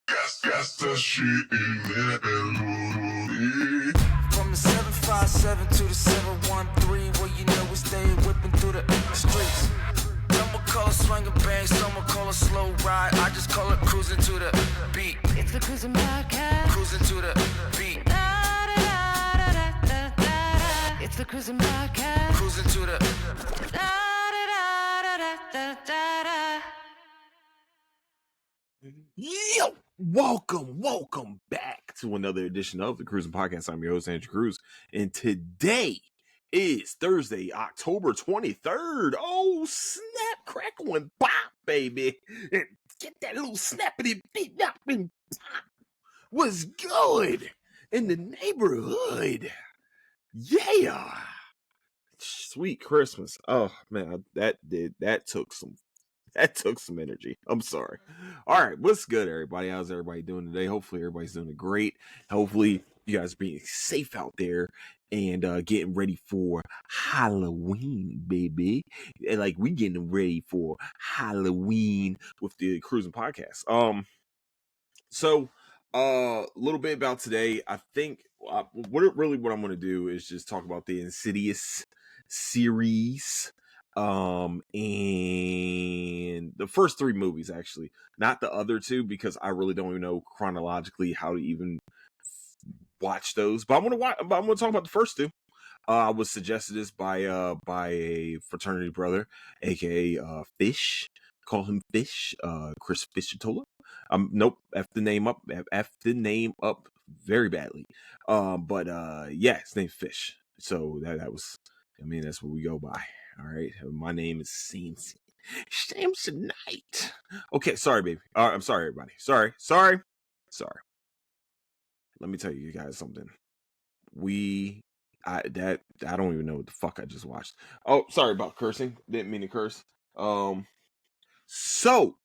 Gas that shit in there. From the 757 to the 713, well, you know we stay whipping through the streets. Some will call it swinging bang, some will call it slow ride. I just call it cruising to the beat. It's the Cruising Podcast. Cruising to the beat. It's the Cruising Podcast. Cruising to the. Yo, welcome back to another edition of the Cruising Podcast. I'm your host, Andrew Cruz, and today is Thursday, October 23rd. Oh, snap, crackle, and pop, baby. And get that little snappity beat up and pop. What's good in the neighborhood? Yeah. Sweet Christmas. Oh, man, that took some energy. I'm sorry. All right, what's good, everybody? How's everybody doing today? Hopefully, everybody's doing great. Hopefully, you guys are being safe out there and getting ready for Halloween, baby. And like we getting ready for Halloween with the Cruising Podcast. So a little bit about today. I think what I'm going to do is just talk about the Insidious series. And the first three movies, actually, not the other two, because I really don't even know chronologically how to even watch those. But I'm gonna talk about the first two. I was suggested this by a fraternity brother, aka Fish. Call him Fish. Chris Fishatola. Nope, F the name up very badly. But yeah, his name's Fish. So that was, I mean, that's what we go by. All right, my name is Samsonite. Okay, sorry, baby. All right, I'm sorry, everybody. Sorry. Let me tell you guys something. I don't even know what the fuck I just watched. Oh, sorry about cursing. Didn't mean to curse. So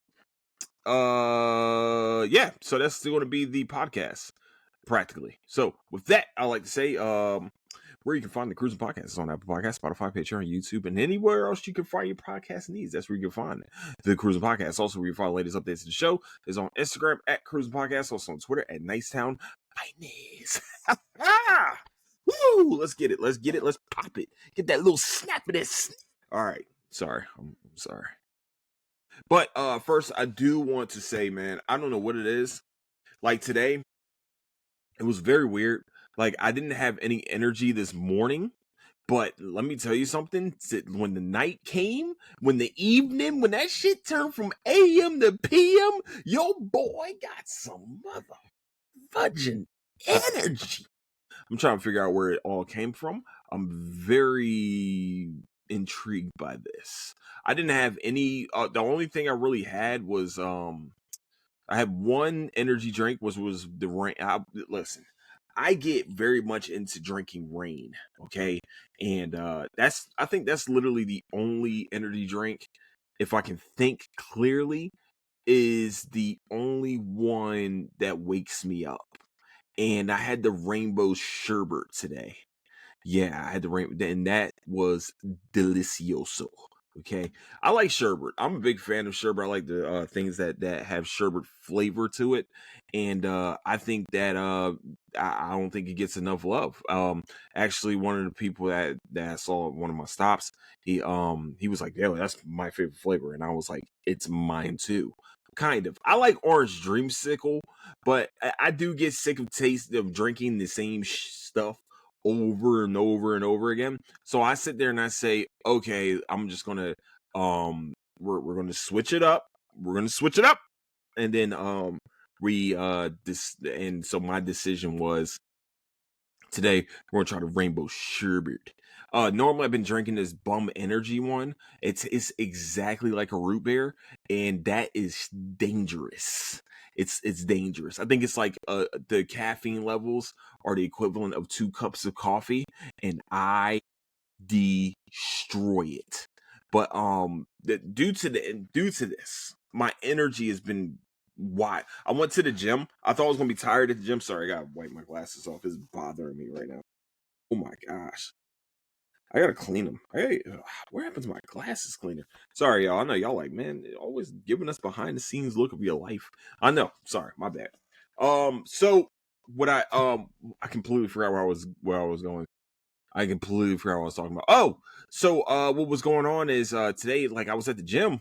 yeah, so that's still going to be the podcast practically. So with that, I like to say where you can find the Cruising Podcast is on Apple Podcasts, Spotify, Patreon, YouTube, and anywhere else you can find your podcast needs. That's where you can find the Cruising Podcast. Also, where you find the latest updates to the show is on Instagram at Cruising Podcast, also on Twitter at Nicetown Finance. Woo! Let's get it. Let's pop it. Get that little snap of this. All right. Sorry. I'm sorry. But first, I do want to say, man, I don't know what it is. Like today, it was very weird. Like I didn't have any energy this morning. But let me tell you something. When the night came, when the evening, when that shit turned from AM to PM, your boy got some mother fudging energy. I'm trying to figure out where it all came from. I'm very intrigued by this. I didn't have any. The only thing I really had was I had one energy drink, was the rain. Listen, I get very much into drinking rain. Okay, and I think that's literally the only energy drink, if I can think clearly, is the only one that wakes me up. And I had the rainbow sherbet today. Yeah, I had the rainbow, and that was delicioso. Okay, I like sherbet. I'm a big fan of sherbet. I like the things that have sherbet flavor to it, and I think that I don't think it gets enough love. Actually, one of the people that I saw at one of my stops, he was like, "Yo, that's my favorite flavor," and I was like, "It's mine too." Kind of. I like orange dreamsicle, but I do get sick of drinking the same stuff over and over and over again. So I sit there and I say, okay, I'm just gonna we're gonna switch it up. And then and so my decision was today we're gonna try the rainbow sherbet. Normally I've been drinking this bum energy one. It's exactly like a root beer, and that is dangerous. It's dangerous. I think it's like the caffeine levels are the equivalent of 2 cups of coffee, and I destroy it. But due to this, my energy has been why I went to the gym. I thought I was gonna be tired at the gym. Sorry, I gotta wipe my glasses off. It's bothering me right now. Oh my gosh. I gotta clean them. Hey, what happened to my glasses cleaner? Sorry, y'all. I know y'all like, man, always giving us behind the scenes look of your life. I know. Sorry, my bad. So what I completely forgot where I was going. I completely forgot what I was talking about. Oh, so what was going on is today, like I was at the gym.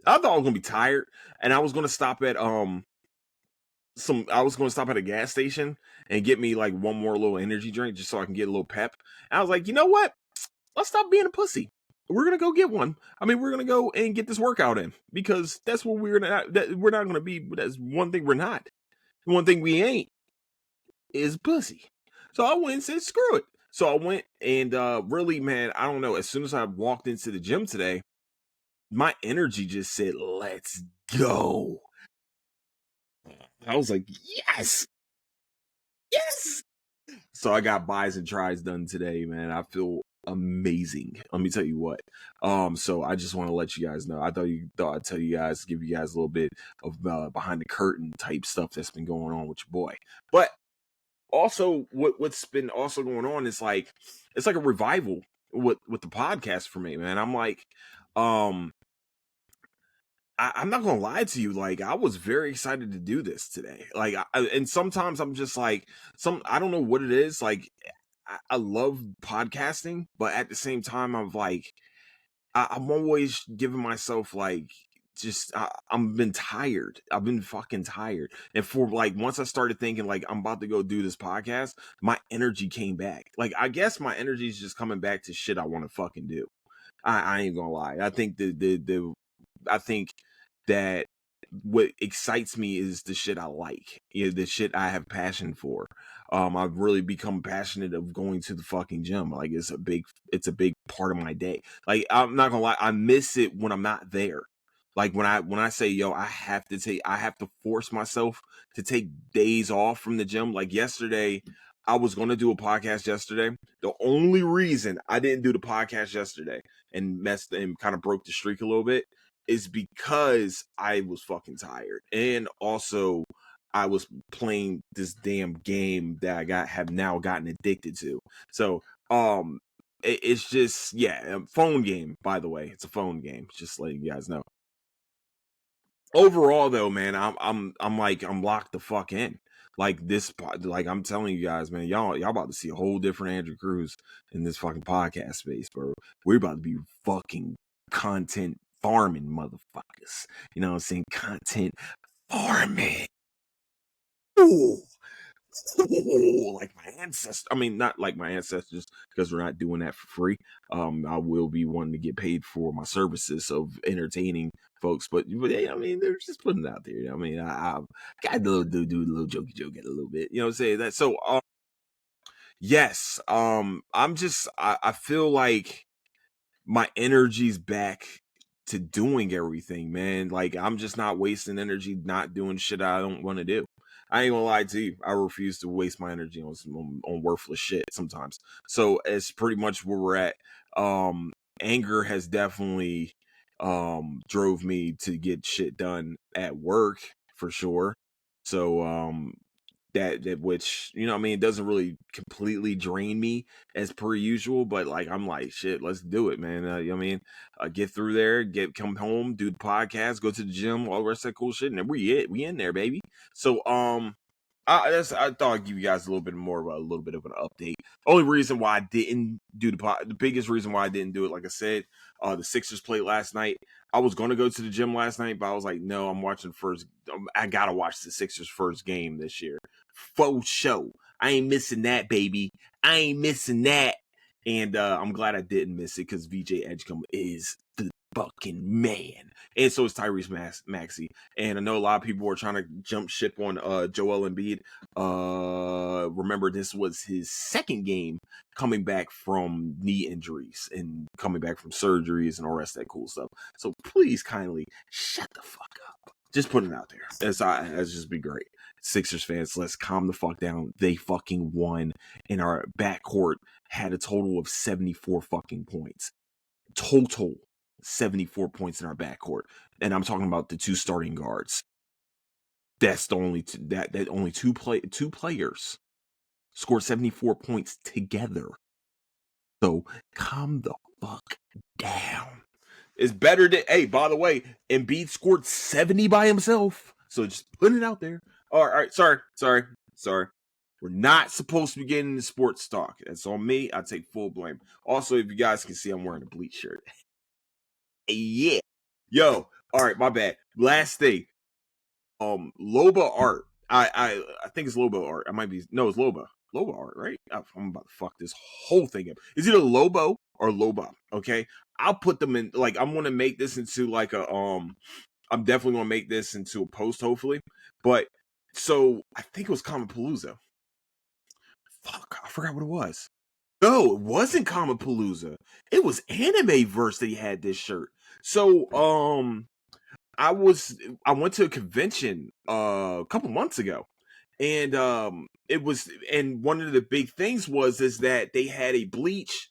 I thought I was gonna be tired, and I was gonna stop at I was gonna stop at a gas station and get me like one more little energy drink just so I can get a little pep. And I was like, you know what? Let's stop being a pussy. We're gonna go get one. I mean, we're gonna go and get this workout in because that's what we're not gonna be. That's one thing we're not. One thing we ain't is pussy. So I went and said, screw it. So I went and really, man, I don't know. As soon as I walked into the gym today, my energy just said, let's go. I was like, yes, yes. So I got buys and tries done today, man. I feel amazing. Let me tell you what. So I just want to let you guys know. I thought I'd tell you guys, give you guys a little bit of behind the curtain type stuff that's been going on with your boy. But also, what's been also going on is like it's like a revival with the podcast for me, man. I'm like, I'm not gonna lie to you. Like, I was very excited to do this today. Like, and sometimes I'm just like, I don't know what it is. Like, I love podcasting, but at the same time, I'm like, I'm always giving myself like, just I'm been tired. I've been fucking tired. And for like, once I started thinking like I'm about to go do this podcast, my energy came back. Like, I guess my energy is just coming back to shit I want to fucking do. I ain't gonna lie. I think I think that what excites me is the shit I like. The shit I have passion for. I've really become passionate of going to the fucking gym. Like it's a big part of my day. Like I'm not gonna lie, I miss it when I'm not there. Like when I say, yo, I have to force myself to take days off from the gym. Like yesterday, I was gonna do a podcast yesterday. The only reason I didn't do the podcast yesterday and messed and kind of broke the streak a little bit is because I was fucking tired. And also I was playing this damn game that have now gotten addicted to. So it's just phone game, by the way. It's a phone game. Just letting you guys know. Overall though, man, I'm like I'm locked the fuck in. Like like I'm telling you guys, man, y'all about to see a whole different Andrew Cruz in this fucking podcast space, bro. We're about to be fucking content farming motherfuckers. You know what I'm saying? Content farming. Ooh. Like my ancestors. I mean, not like my ancestors, because we're not doing that for free. I will be wanting to get paid for my services of entertaining folks, but yeah, I mean, they're just putting it out there. I mean, I got a little do a little jokey joke at a little bit. You know what I'm saying? That so yes. I feel like my energy's back to doing everything, man. Like I'm just not wasting energy not doing shit I don't want to do. I ain't gonna lie to you. I refuse to waste my energy on worthless shit sometimes. So it's pretty much where we're at. Anger has definitely drove me to get shit done at work for sure. So that which you know what I mean, it doesn't really completely drain me as per usual, but like I'm like shit, let's do it, man. You know what I mean, get through there, come home, do the podcast, go to the gym, all the rest of that cool shit, and then we in there, baby. So I thought I'd give you guys a little bit more of a little bit of an update. Only reason why I didn't do the biggest reason why I didn't do it, like I said, the Sixers played last night. I was going to go to the gym last night, but I was like, no, I'm watching first. I gotta watch the Sixers first game this year. Faux show. I ain't missing that, baby. I ain't missing that. And I'm glad I didn't miss it because VJ Edgecombe is the fucking man. And so is Tyrese Maxey. And I know a lot of people are trying to jump ship on Joel Embiid. Remember, this was his second game coming back from knee injuries and coming back from surgeries and all the rest of that cool stuff. So please kindly shut the fuck up. Just put it out there. That's just be great. Sixers fans, let's calm the fuck down. They fucking won, and our backcourt had a total of 74 fucking points. Total 74 points in our backcourt, and I'm talking about the two starting guards. That's the only that only two players scored 74 points together. So calm the fuck down. It's better than, hey, by the way, Embiid scored 70 by himself. So just putting it out there. All right, sorry. We're not supposed to be getting into sports talk. That's on me. I take full blame. Also, if you guys can see, I'm wearing a Bleach shirt. Yeah. Yo, all right, my bad. Last thing. Loba art. I think it's Lobo art. I might be, no, it's Loba. Loba art, right? I'm about to fuck this whole thing up. Is either Lobo or Loba, okay? I'll put them in, like, I'm gonna make this into like a I'm definitely gonna make this into a post, hopefully. But so I think it was Kamapalooza. Fuck, I forgot what it was. No, it wasn't Kamapalooza. It was Anime Verse that he had this shirt. So I went to a convention a couple months ago, and it was, and one of the big things is that they had a Bleach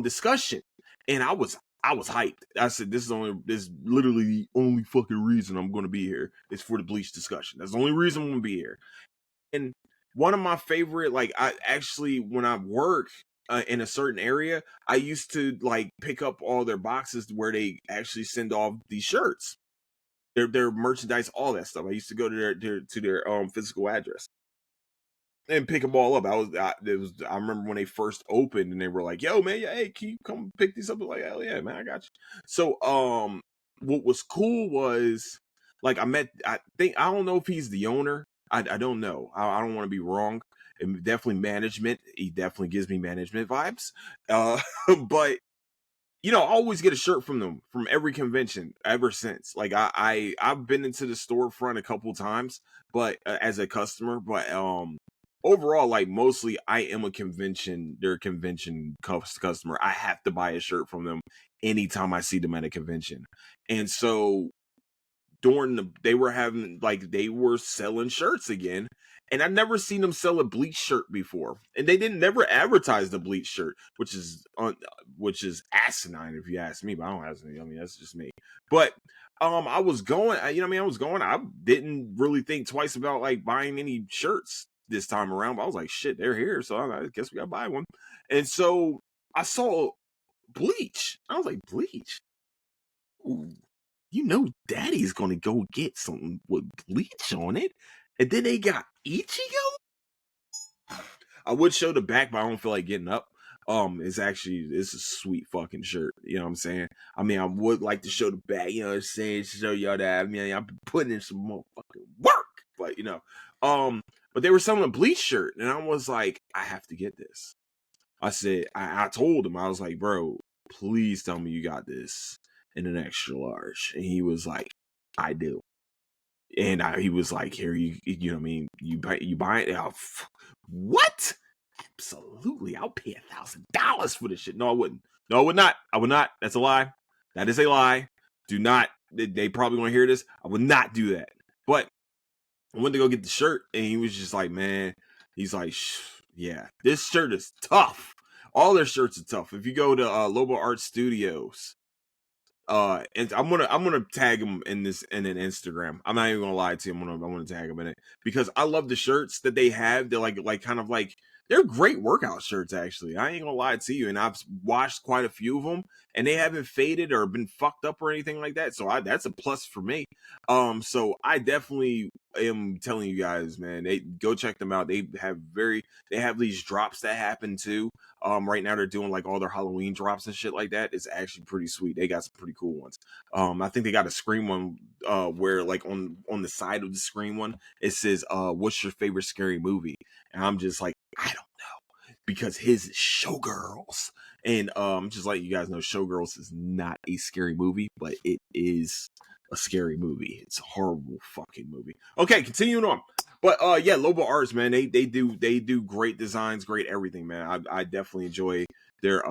discussion, and I was hyped. I said, this is literally the only fucking reason I'm going to be here is for the Bleach discussion. That's the only reason I'm going to be here. And one of my favorite, like, I actually, when I work in a certain area, I used to like pick up all their boxes where they actually send off these shirts, their merchandise, all that stuff. I used to go to their physical address and pick them all up. I remember when they first opened and they were like, "Yo, man, hey, can you come pick these up?" I was like, "Hell yeah, man, I got you." So, what was cool was, like, I don't know if he's the owner. I don't know. I don't want to be wrong. And definitely management. He definitely gives me management vibes. But I always get a shirt from them from every convention ever since. Like, I've been into the storefront a couple times, but as a customer, but overall, like, mostly I am their convention customer. I have to buy a shirt from them anytime I see them at a convention. And so they were selling shirts again, and I've never seen them sell a Bleach shirt before, and they didn't never advertise the Bleach shirt, which is asinine if you ask me. But I don't ask me. I mean, that's just me. But I was going. I didn't really think twice about like buying any shirts this time around. But I was like, shit, they're here, so I guess we gotta buy one. And so I saw Bleach. I was like, Bleach. Ooh, Daddy's gonna go get something with Bleach on it. And then they got Ichigo. I would show the back, but I don't feel like getting up. It's a sweet fucking shirt. You know what I'm saying? I mean, I would like to show the back, you know what I'm saying? Show y'all that. I mean, I've been putting in some motherfucking work. But but they were selling a Bleach shirt, and I was like, I have to get this. I said, I told him, I was like, bro, please tell me you got this in an extra large. And he was like, I do. And he was like, here, you know what I mean? You buy it? What? Absolutely. I'll pay $1,000 for this shit. No, I wouldn't. No, I would not. I would not. That's a lie. That is a lie. Do not. They probably want to hear this. I would not do that. But I went to go get the shirt, and he was just like, man, he's like, yeah, this shirt is tough. All their shirts are tough. If you go to Lobo Art Studios, and I'm gonna tag him in an Instagram. I'm not even gonna lie to you. I'm gonna tag him in it because I love the shirts that they have. They're like kind of like, they're great workout shirts, actually. I ain't gonna lie to you. And I've washed quite a few of them, and they haven't faded or been fucked up or anything like that. So that's a plus for me. So I definitely am telling you guys, man, they go check them out. They have these drops that happen too. Right now they're doing like all their Halloween drops and shit like that. It's actually pretty sweet. They got some pretty cool ones. I think they got a Scream one where like on the side of the Scream one it says what's your favorite scary movie? And I'm just like, I don't know, because his is Showgirls. And just like you guys know, Showgirls is not a scary movie, but it is a scary movie. It's a horrible fucking movie. Okay, continuing on. But yeah, Lobo Arts, man, they do great designs, great everything, man. I definitely enjoy their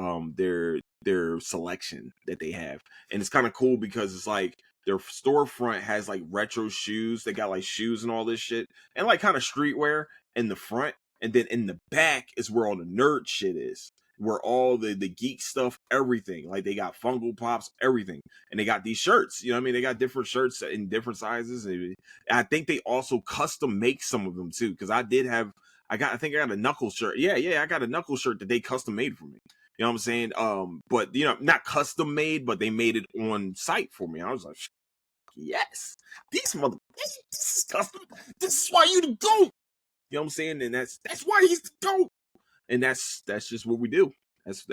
selection that they have. And it's kind of cool because it's like their storefront has like retro shoes. They got like shoes and all this shit, and like kind of streetwear in the front, and then in the back is where all the nerd shit is, where all the geek stuff, everything. Like they got Funko Pops, everything. And they got these shirts, you know what I mean? They got different shirts in different sizes. And I think they also custom make some of them too, because I think I got a Knuckles shirt. Yeah, I got a Knuckles shirt that they custom made for me. You know what I'm saying? But not custom made, but they made it on site for me. I was like, yes, this is custom. This is why you the GOAT. You know what I'm saying? And that's why he's the GOAT. And that's just what we do. That's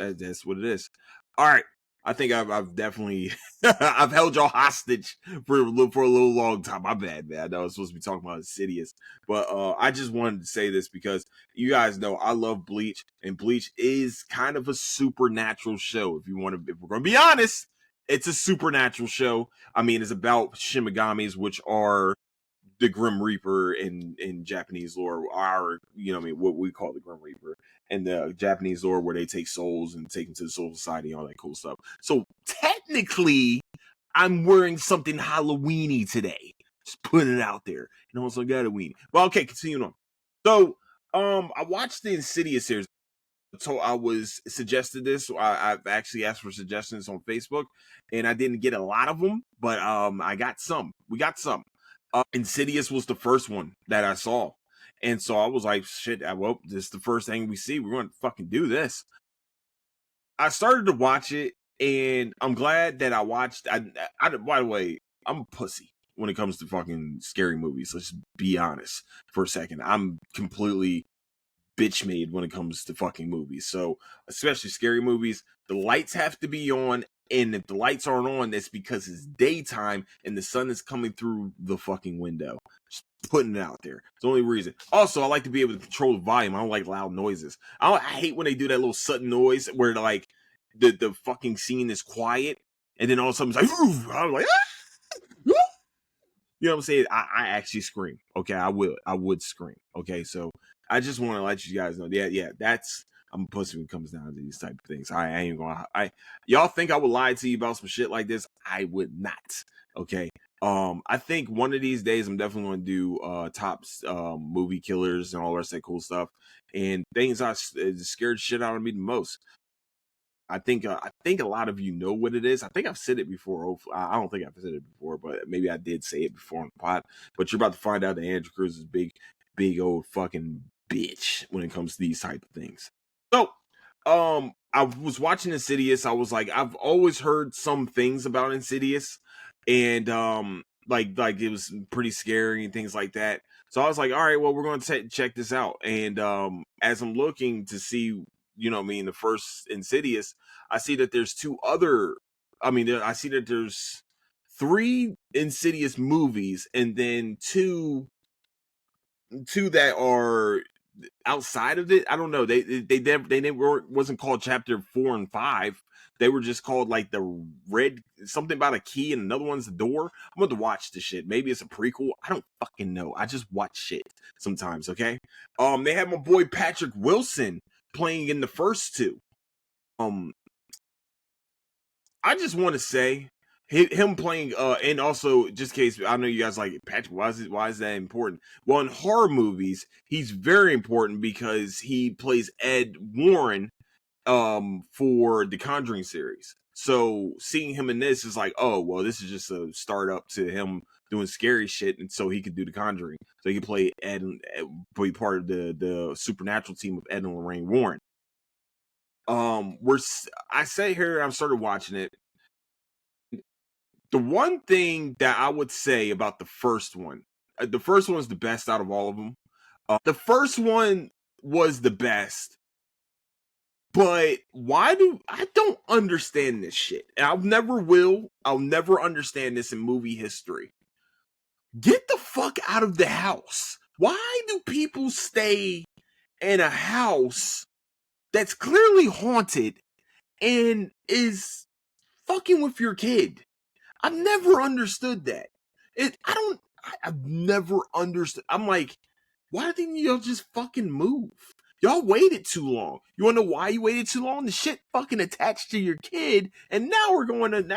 what it is. All right. I think I've definitely I've held y'all hostage for a little long time. My bad, man. I know I was supposed to be talking about Insidious, but I just wanted to say this because you guys know I love Bleach, and Bleach is kind of a supernatural show. If we're gonna be honest, it's a supernatural show. I mean, it's about Shinigamis, which are the Grim Reaper in Japanese lore, what we call the Grim Reaper, and the Japanese lore where they take souls and take them to the soul society, all that cool stuff. So technically, I'm wearing something Halloweeny today. Just putting it out there. And also got a weenie. Well, okay, continuing on. So, I watched the Insidious series. So I was suggested this. I've actually asked for suggestions on Facebook, and I didn't get a lot of them, but I got some. We got some. Insidious was the first one that I saw, and so I was like, "Shit, well, this is the first thing we see. We're going to fucking do this." I started to watch it, and I'm glad that I watched. By the way, I'm a pussy when it comes to fucking scary movies. Let's be honest for a second. I'm completely bitch made when it comes to fucking movies. So, especially scary movies, the lights have to be on. And if the lights aren't on, that's because it's daytime and the sun is coming through the fucking window. Just putting it out there. It's the only reason. Also, I like to be able to control the volume. I don't like loud noises. I hate when they do that little sudden noise where like the fucking scene is quiet and then all of a sudden it's like, I'm like, ah! You know what I'm saying? I actually scream. Okay, I would scream. Okay, so I just want to let you guys know. Yeah, that's I'm a pussy when it comes down to these type of things. I ain't gonna. Y'all think I would lie to you about some shit like this? I would not. Okay. I think one of these days I'm definitely gonna do top movie killers and all the rest of that cool stuff and things that scared shit out of me the most. I think a lot of you know what it is. I think I've said it before. I don't think I've said it before, but maybe I did say it before on the pod. But you're about to find out that Andrew Cruz is big old fucking bitch when it comes to these type of things. So, I was watching Insidious. I was like, I've always heard some things about Insidious, and like it was pretty scary and things like that. So I was like, all right, well, we're going to check this out. And as I'm looking to see, the first Insidious, I see that there's two other. I see that there's three Insidious movies, and then two that are outside of it. I don't know. They wasn't called chapter 4 and 5. They were just called like the red something about a key and another one's the door. I'm going to watch the shit. Maybe it's a prequel. I don't fucking know. I just watch shit sometimes. Okay. They had my boy Patrick Wilson playing in the first two. I just want to say him playing and also just in case I know you guys like Patrick, why is that important? Well, in horror movies he's very important because he plays Ed Warren for the Conjuring series. So seeing him in this is like, oh well, this is just a start up to him doing scary shit, and so he could do the Conjuring, so he could play Ed and be part of the supernatural team of Ed and Lorraine Warren. I say here I started watching it. The one thing that I would say about the first one is the best out of all of them. The first one was the best, but I don't understand this shit. And I'll never understand this in movie history. Get the fuck out of the house. Why do people stay in a house that's clearly haunted and is fucking with your kid? I've never understood that. I've never understood. I'm like, why didn't y'all just fucking move? Y'all waited too long. You wanna know why you waited too long? The shit fucking attached to your kid, and now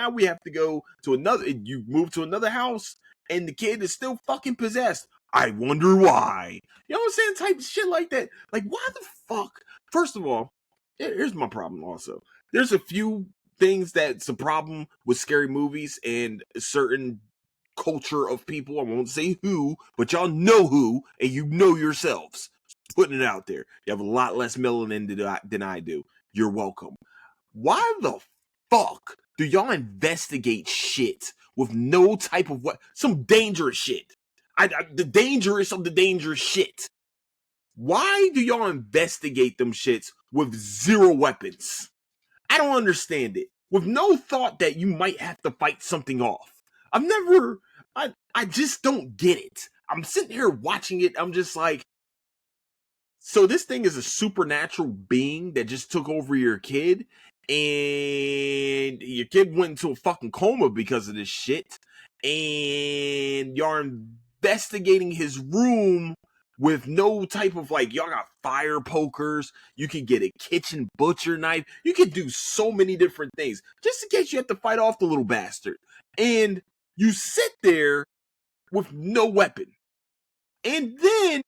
we have to go to another. You move to another house, and the kid is still fucking possessed. I wonder why. You know what I'm saying? Type shit like that. Like, why the fuck? First of all, here's my problem. Also, there's a few things that's a problem with scary movies and certain culture of people. I won't say who, but y'all know who, and you know yourselves. Just putting it out there. You have a lot less melanin than I do. You're welcome. Why the fuck do y'all investigate shit with no type of what? Some dangerous shit. The dangerous of the dangerous shit. Why do y'all investigate them shits with zero weapons? I don't understand it. With no thought that you might have to fight something off. I just don't get it. I'm sitting here watching it. I'm just like, so this thing is a supernatural being that just took over your kid, and your kid went into a fucking coma because of this shit, and you're investigating his room with no type of like, y'all got fire pokers, you can get a kitchen butcher knife, you can do so many different things just in case you have to fight off the little bastard, and you sit there with no weapon, and then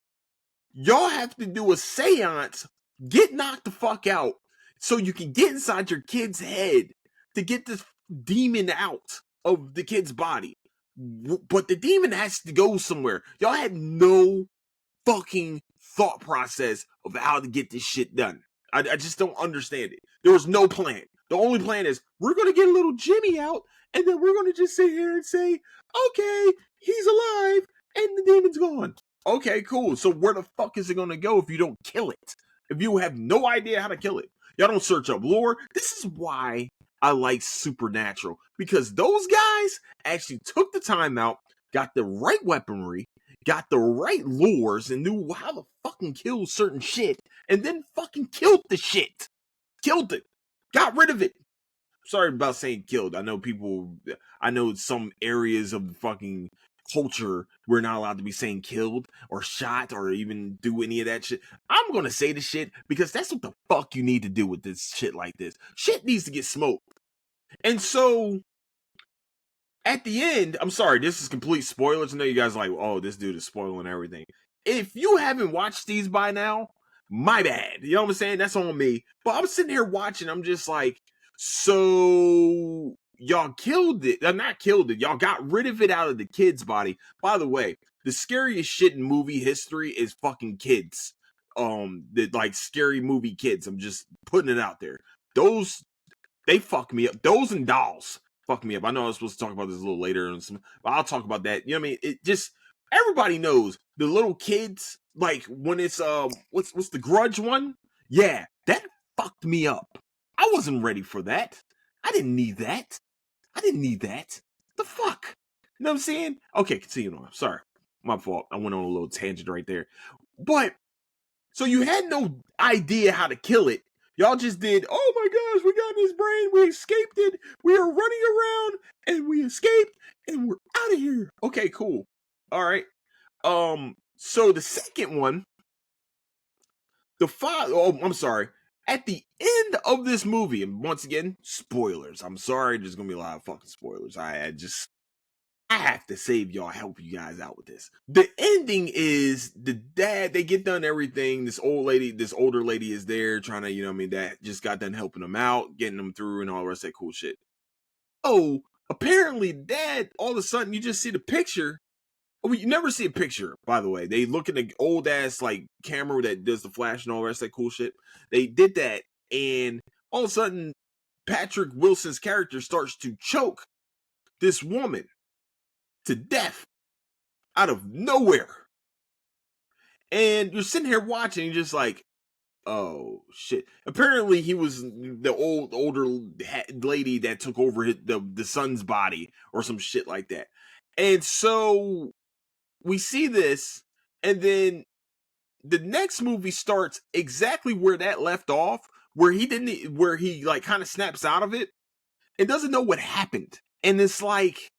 y'all have to do a seance, get knocked the fuck out, so you can get inside your kid's head to get this demon out of the kid's body. But the demon has to go somewhere. Y'all had no fucking thought process of how to get this shit done. I just don't understand it. There was no plan. The only plan is, we're going to get a little Jimmy out, and then we're going to just sit here and say, okay, he's alive, and the demon's gone. Okay, cool. So where the fuck is it going to go if you don't kill it? If you have no idea how to kill it? Y'all don't search up lore. This is why I like Supernatural. Because those guys actually took the time out, got the right weaponry, got the right lures, and knew how to fucking kill certain shit, and then fucking killed the shit. Killed it. Got rid of it. Sorry about saying killed. I know some areas of the fucking culture we're not allowed to be saying killed or shot or even do any of that shit. I'm gonna say the shit because that's what the fuck you need to do with this shit like this. Shit needs to get smoked. And so at the end, I'm sorry, this is complete spoilers. I know you guys are like, oh, this dude is spoiling everything. If you haven't watched these by now, my bad. You know what I'm saying? That's on me. But I'm sitting here watching, I'm just like, so y'all killed it. Not killed it. Y'all got rid of it out of the kid's body. By the way, the scariest shit in movie history is fucking kids. The like scary movie kids. I'm just putting it out there. Those, they fuck me up. Those and dolls fuck me up. I know I was supposed to talk about this a little later, but I'll talk about that. You know what I mean? It just, everybody knows the little kids, like when it's what's the Grudge one? Yeah, that fucked me up. I wasn't ready for that. I didn't need that. The fuck? You know what I'm saying? Okay, continue on. Sorry. My fault. I went on a little tangent right there. But so you had no idea how to kill it. Y'all just did, oh my gosh, we got in his brain, we escaped it, we are running around, and we escaped, and we're out of here. Okay, cool. All right. So the second one, I'm sorry. At the end of this movie, and once again, spoilers. I'm sorry, there's gonna be a lot of fucking spoilers. I have to save y'all, help you guys out with this. The ending is the dad, they get done everything. This older lady is there trying to, you know what I mean, that just got done helping them out, getting them through and all the rest of that cool shit. Oh, apparently dad, all of a sudden you just see the picture. Oh, you never see a picture, by the way. They look at the old ass like camera that does the flash and all the rest of that cool shit. They did that, and all of a sudden Patrick Wilson's character starts to choke this woman to death out of nowhere. And you're sitting here watching, just like, oh shit. Apparently he was the older lady that took over the son's body or some shit like that. And so we see this, and then the next movie starts exactly where that left off, where he like kind of snaps out of it and doesn't know what happened. And it's like,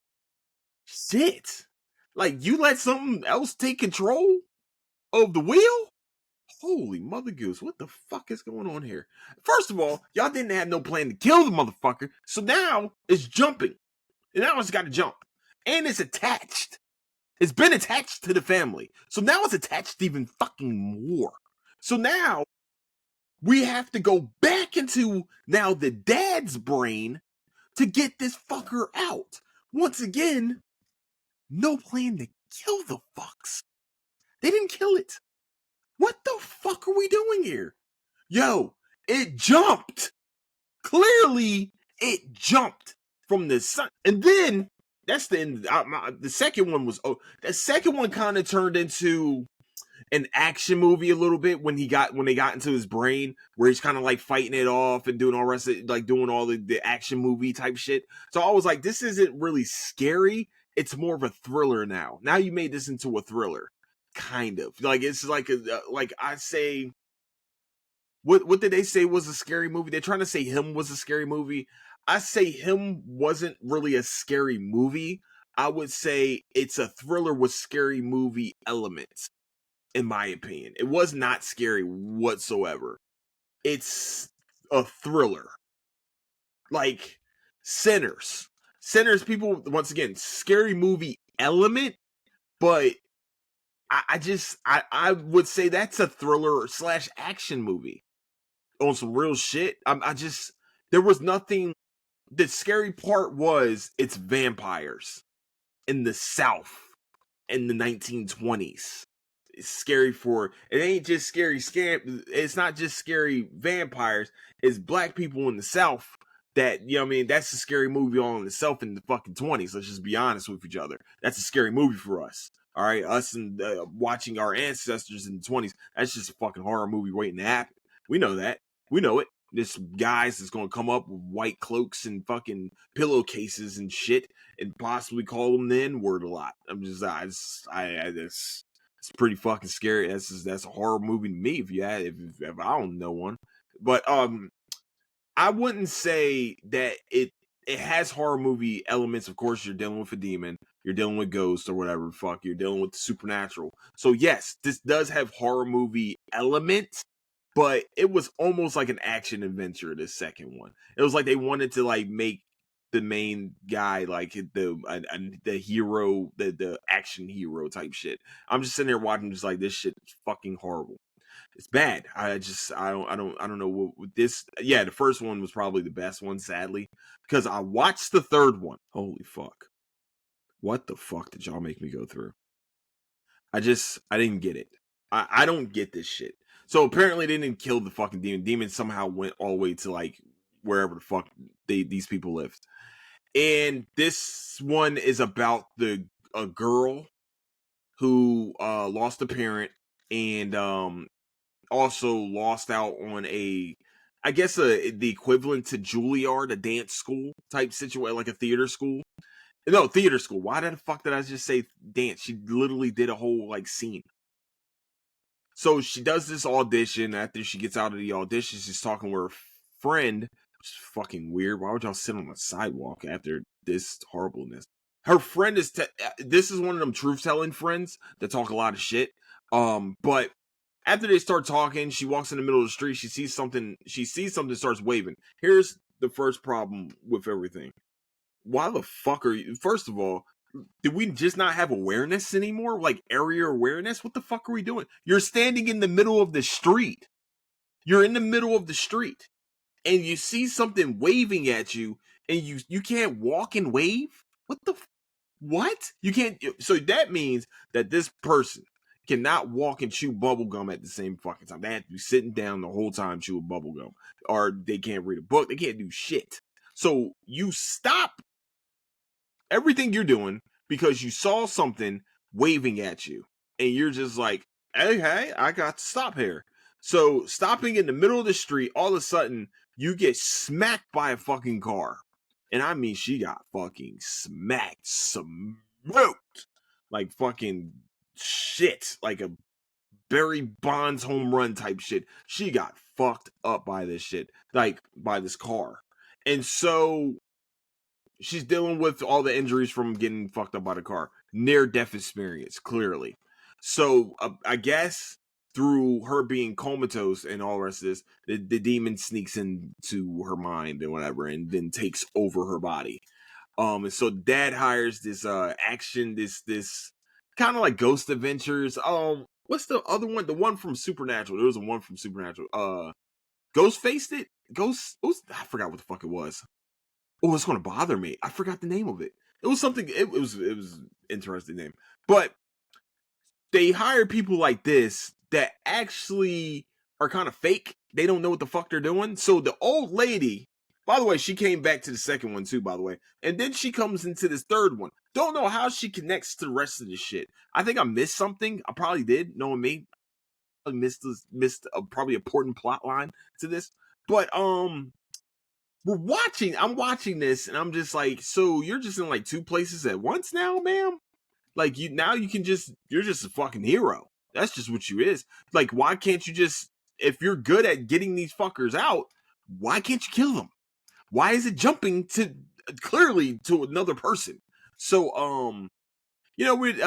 shit. Like, you let something else take control of the wheel? Holy mother goose, what the fuck is going on here? First of all, y'all didn't have no plan to kill the motherfucker, so now it's jumping. And now it's got to jump. And it's attached. It's been attached to the family. So now it's attached even fucking more. So now we have to go back into now the dad's brain to get this fucker out. Once again, no plan to kill the fucks. They didn't kill it. What the fuck are we doing here? Yo, it jumped. Clearly, it jumped from the sun, and then that's the end. The second one was the second one kind of turned into an action movie a little bit when they got into his brain where he's kind of like fighting it off and doing all the rest of it, like doing all the action movie type shit. So I was like, this isn't really scary. It's more of a thriller now. Now you made this into a thriller, kind of like it's like like I say. What did they say was a scary movie? They're trying to say Him was a scary movie. I say Him wasn't really a scary movie. I would say it's a thriller with scary movie elements, in my opinion. It was not scary whatsoever. It's a thriller. Like Sinners. Sinners, people, once again, scary movie element, but I would say that's a thriller / action movie on some real shit. There was nothing. The scary part was it's vampires in the South in the 1920s. It's scary for it ain't just scary scam. It's not just scary vampires. It's black people in the South that, you know what I mean, that's a scary movie all in itself in the fucking 20s. Let's just be honest with each other. That's a scary movie for us. All right, us and watching our ancestors in the 20s. That's just a fucking horror movie waiting to happen. We know that. We know it. This guys is gonna come up with white cloaks and fucking pillowcases and shit, and possibly call them the N-word a lot. It's pretty fucking scary. That's a horror movie to me if I don't know one. But I wouldn't say that it has horror movie elements. Of course, you're dealing with a demon, you're dealing with ghosts or whatever. Fuck, you're dealing with the supernatural. So yes, this does have horror movie elements, but it was almost like an action adventure. The second one, it was like they wanted to like make the main guy like the hero, the action hero type shit. I'm just sitting there watching, just like this shit is fucking horrible. It's bad. I don't know what this. Yeah, the first one was probably the best one, sadly, because I watched the third one. Holy fuck! What the fuck did y'all make me go through? I didn't get it. I don't get this shit. So apparently they didn't kill the fucking demon. Demon somehow went all the way to like wherever the fuck these people lived. And this one is about a girl who lost a parent and also lost out on I guess the equivalent to Juilliard, a dance school type situation, like a theater school. No, theater school. Why the fuck did I just say dance? She literally did a whole like scene. So she does this audition. After she gets out of the audition, she's talking with her friend, which is fucking weird. Why would y'all sit on the sidewalk after this horribleness? Her friend is this is one of them truth telling friends that talk a lot of shit. But after they start talking, she walks in the middle of the street. She sees something, starts waving. Here's the first problem with everything. Why the fuck are you? First of all, did we just not have awareness anymore? Like area awareness? What the fuck are we doing? You're standing in the middle of the street. You're in the middle of the street. And you see something waving at you, and you can't walk and wave? What? You can't. So that means that this person cannot walk and chew bubblegum at the same fucking time. They have to be sitting down the whole time chewing bubblegum. Or they can't read a book. They can't do shit. So you stop everything you're doing because you saw something waving at you. And you're just like, hey, I got to stop here. So stopping in the middle of the street, all of a sudden, you get smacked by a fucking car. And I mean, she got fucking smoked. Like fucking shit. Like a Barry Bonds home run type shit. She got fucked up by this shit. Like, by this car. And so she's dealing with all the injuries from getting fucked up by the car. Near-death experience, clearly. So, I guess through her being comatose and all the rest of this, the demon sneaks into her mind and whatever, and then takes over her body. And so Dad hires this action, this kind of like Ghost Adventures. What's the other one? The one from Supernatural. There was a one from Supernatural. Ghost Faced It. I forgot what the fuck it was. Oh, it's gonna bother me. I forgot the name of it. It was something. It was interesting name, but they hire people like this that actually are kind of fake. They don't know what the fuck they're doing. So the old lady By the way, she came back to the second one too, by the way. And then she comes into this third one. Don't know how she connects to the rest of the shit. I think I missed something. I probably did, knowing me. I missed a probably important plot line to this. But I'm watching this and I'm just like, so you're just in like two places at once now, ma'am? Like you're just a fucking hero. That's just what you is. Like, why can't you just, if you're good at getting these fuckers out, why can't you kill them? Why is it jumping to clearly to another person? So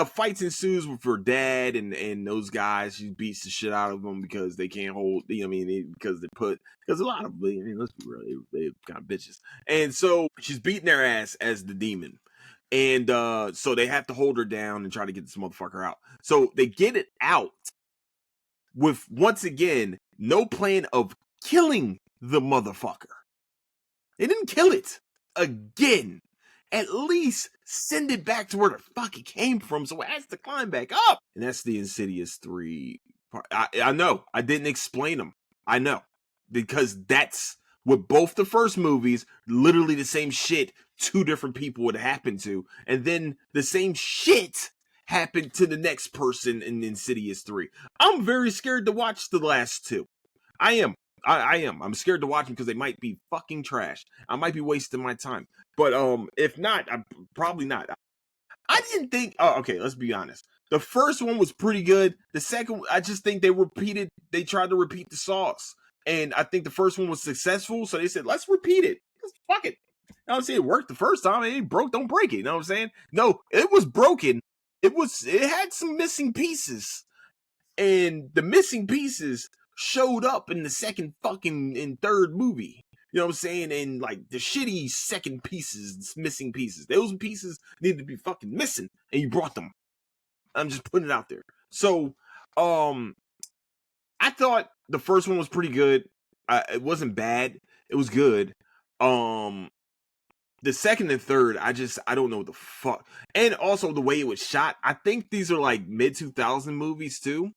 fights ensues with her dad and those guys. She beats the shit out of them because they can't hold. Because a lot of them, I mean, let's be real, they kind of bitches. And so she's beating their ass as the demon. And so they have to hold her down and try to get this motherfucker out. So they get it out with, once again, no plan of killing the motherfucker. They didn't kill it again. At least send it back to where the fuck it came from so it has to climb back up. And that's the Insidious 3 part. I know. I didn't explain them. I know. Because that's what both the first movies, literally the same shit, two different people would happen to. And then the same shit happened to the next person in Insidious 3. I'm very scared to watch the last two. I am. I am. I'm scared to watch them because they might be fucking trash. I might be wasting my time. But if not, I'm probably not. I didn't think. Oh, okay. Let's be honest. The first one was pretty good. The second, I just think they tried to repeat the sauce, and I think the first one was successful. So they said, let's repeat it. Just fuck it. I don't say it worked the first time. It ain't broke, don't break it. You know what I'm saying? No, it was broken. It had some missing pieces, and the missing pieces showed up in the second fucking and third movie. You know what I'm saying? And like the shitty second pieces, missing pieces. Those pieces needed to be fucking missing, and you brought them. I'm just putting it out there. So, I thought the first one was pretty good. It wasn't bad. It was good. The second and third, I don't know what the fuck. And also the way it was shot. I think these are like mid 2000 movies too.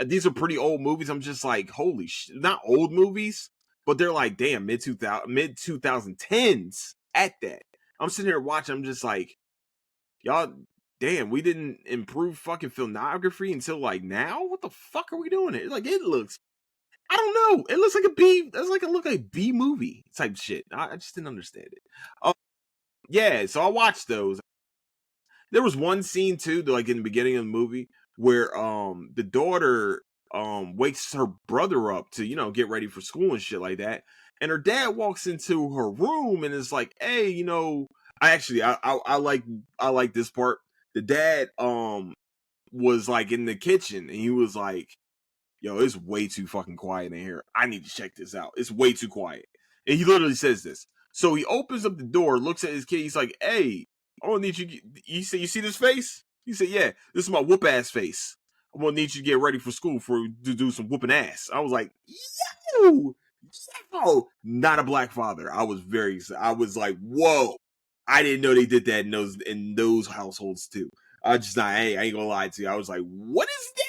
These are pretty old movies. I'm just like, holy shit. Not old movies, but they're like, damn, mid 2010s at that. I'm sitting here watching. I'm just like, y'all, damn, we didn't improve fucking filmography until like now. What the fuck are we doing here? Like, it looks, I don't know. It looks like a B. It look like B movie type shit. I just didn't understand it. Yeah, so I watched those. There was one scene too, like in the beginning of the movie, where the daughter wakes her brother up to, get ready for school and shit like that. And her dad walks into her room and is like, hey, I like this part. The dad was like in the kitchen and he was like, yo, it's way too fucking quiet in here. I need to check this out. It's way too quiet. And he literally says this. So he opens up the door, looks at his kid. He's like, hey, I'm gonna need you. You see this face? He said, yeah, this is my whoop ass face. I'm gonna need you to get ready for school to do some whooping ass. I was like, yo, not a black father. I was like, whoa. I didn't know they did that in those households too. I ain't gonna lie to you. I was like, what is that?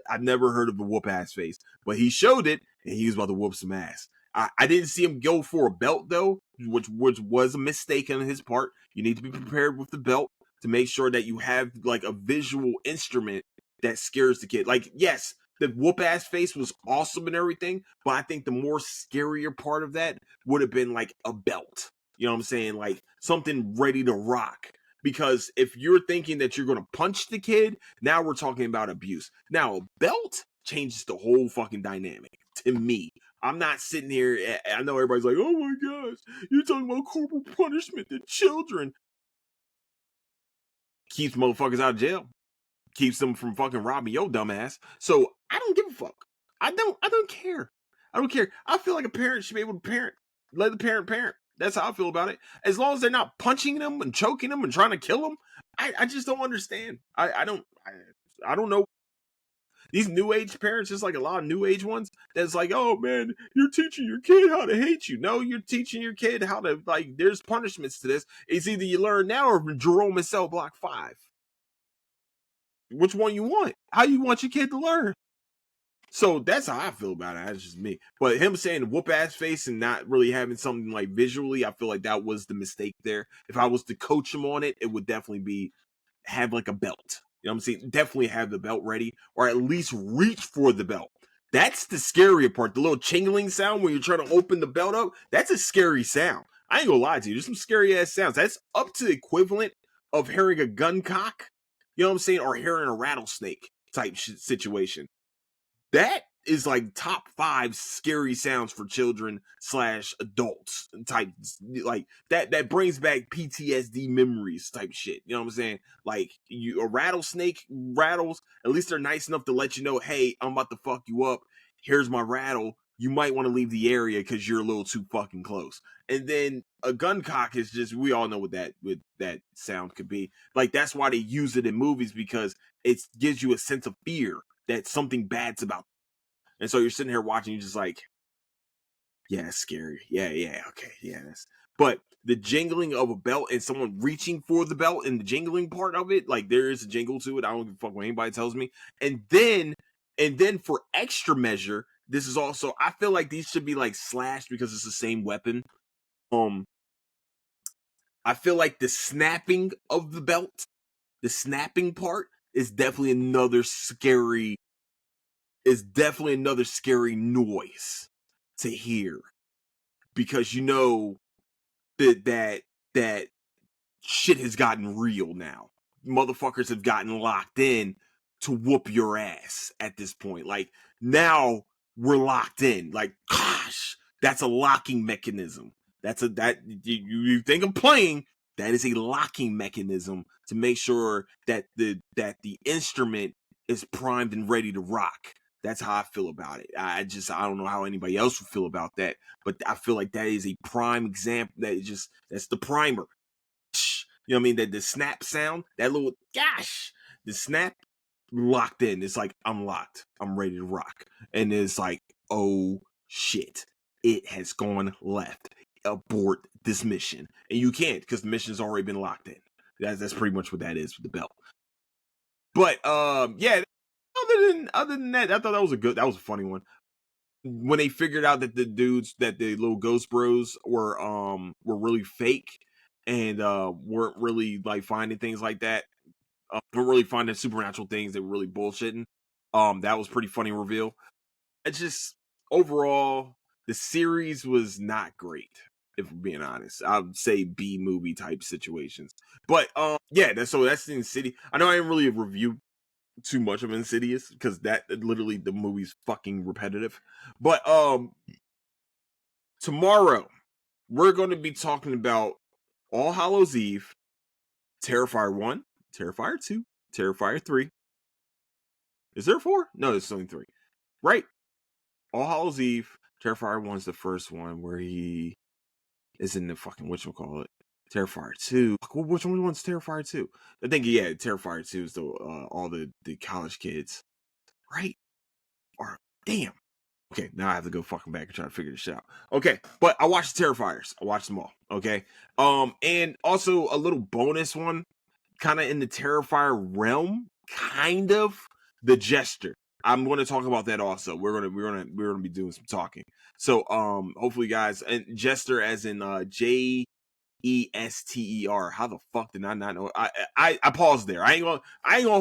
I've never heard of a whoop ass face, but he showed it and he was about to whoop some ass. I didn't see him go for a belt though, which was a mistake on his part. You need to be prepared with the belt to make sure that you have like a visual instrument that scares the kid. Like, yes, the whoop ass face was awesome and everything, but I think the more scarier part of that would have been like a belt. You know what I'm saying? Like something ready to rock. Because if you're thinking that you're going to punch the kid, now we're talking about abuse. Now, a belt changes the whole fucking dynamic to me. I'm not sitting here. I know everybody's like, oh my gosh, you're talking about corporal punishment to children. Keeps motherfuckers out of jail. Keeps them from fucking robbing your dumb ass. So I don't give a fuck. I don't care. I don't care. I feel like a parent should be able to parent. Let the parent. That's how I feel about it. As long as they're not punching them and choking them and trying to kill them, I just don't understand. I don't know. These new age parents, just like a lot of new age ones, that's like, oh man, you're teaching your kid how to hate you. No, you're teaching your kid how to, like, there's punishments to this. It's either you learn now or Jerome in cell block 5. Which one you want? How you want your kid to learn? So that's how I feel about it. That's just me. But him saying whoop ass face and not really having something like visually, I feel like that was the mistake there. If I was to coach him on it, it would definitely be have like a belt. You know what I'm saying? Definitely have the belt ready, or at least reach for the belt. That's the scarier part. The little chingling sound when you're trying to open the belt up. That's a scary sound. I ain't gonna lie to you. There's some scary ass sounds. That's up to the equivalent of hearing a gun cock. You know what I'm saying? Or hearing a rattlesnake type situation. That is like top 5 scary sounds for children / adults type, like that brings back PTSD memories type shit. You know what I'm saying? Like a rattlesnake rattles, at least they're nice enough to let you know, hey, I'm about to fuck you up. Here's my rattle. You might want to leave the area because you're a little too fucking close. And then a gun cock is just, we all know what that sound could be. Like that's why they use it in movies, because it gives you a sense of fear that something bad's about. And so you're sitting here watching, you're just like, yeah, it's scary. Yeah, okay, yeah. But the jingling of a belt and someone reaching for the belt and the jingling part of it, like there is a jingle to it. I don't give a fuck what anybody tells me. And then for extra measure, this is also, I feel like these should be like slashed because it's the same weapon. I feel like the snapping of the belt, the snapping part is definitely another scary noise to hear, because you know that shit has gotten real now. Motherfuckers have gotten locked in to whoop your ass at this point. Like now we're locked in. Like, gosh, that's a locking mechanism. That you think of playing, that is a locking mechanism to make sure that the instrument is primed and ready to rock. That's how I feel about it. I don't know how anybody else would feel about that, but I feel like that is a prime example. That's the primer. You know what I mean? That the snap sound, that little gosh, the snap locked in. It's like, I'm locked. I'm ready to rock. And it's like, oh shit, it has gone left. Abort this mission. And you can't, because the mission's already been locked in. That's pretty much what that is with the belt. But yeah, other than that, I thought that was a funny one. When they figured out that the little ghost bros were really fake and weren't really like finding things like that, weren't really finding supernatural things, they were really bullshitting. That was pretty funny reveal. It's just overall the series was not great, if we're being honest. I would say B movie type situations. But yeah, that's the Insidious. I know I didn't really review too much of Insidious because that literally the movie's fucking repetitive. But tomorrow we're going to be talking about All Hallows Eve, Terrifier 1, Terrifier 2, Terrifier 3. Is there 4? No, it's only 3. Right. All Hallows Eve, Terrifier 1's the first one where he is in the fucking whatchamacallit. Terrifier 2. Which one's Terrifier 2? I think, yeah, Terrifier 2 is the all the college kids. Right? Or damn. Okay, now I have to go fucking back and try to figure this out. Okay, but I watched the Terrifiers. I watched them all. Okay. And also a little bonus one, kind of in the Terrifier realm, kind of the Jester. I'm going to talk about that also. We're gonna be doing some talking. So hopefully guys, and Jester as in Jester. How the fuck did I not know? I paused there. I ain't gonna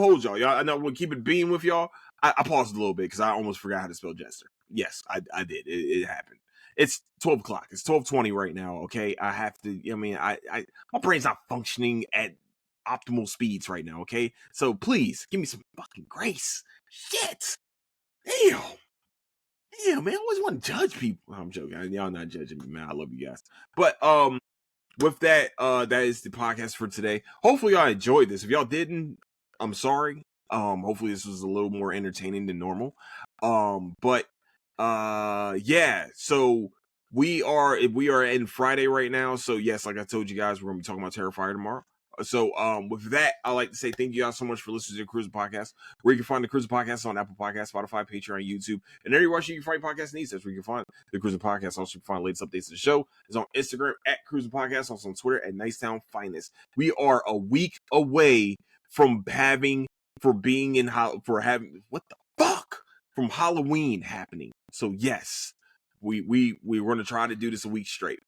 hold y'all. I know we'll keep it being with y'all. I paused a little bit because I almost forgot how to spell Jester. Yes, I did. It happened. It's 12 o'clock. It's 12:20 right now. Okay, I have to. I mean, I my brain's not functioning at optimal speeds right now. Okay, so please give me some fucking grace. Shit. Damn, man. I always want to judge people. I'm joking. Y'all not judging me, man. I love you guys. But with that, that is the podcast for today. Hopefully y'all enjoyed this. If y'all didn't, I'm sorry. Hopefully this was a little more entertaining than normal. But yeah, so we are in Friday right now. So yes, like I told you guys, we're gonna be talking about Terrifier tomorrow. So with that, I'd like to say thank you guys so much for listening to the Cruiser Podcast. Where you can find the Cruiser Podcast on Apple Podcasts, Spotify, Patreon, YouTube, and everywhere you can find podcast needs. That's where you can find the Cruiser Podcast. Also, you can find latest updates to the show. It's on Instagram at Cruiser Podcast, also on Twitter at Nicetown Finest. We are a week away from having what the fuck? from Halloween happening. So yes, we're gonna try to do this a week straight.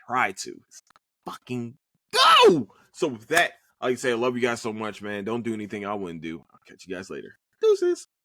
Try to. Let's fucking go. So with that, like I say, I love you guys so much, man. Don't do anything I wouldn't do. I'll catch you guys later. Deuces.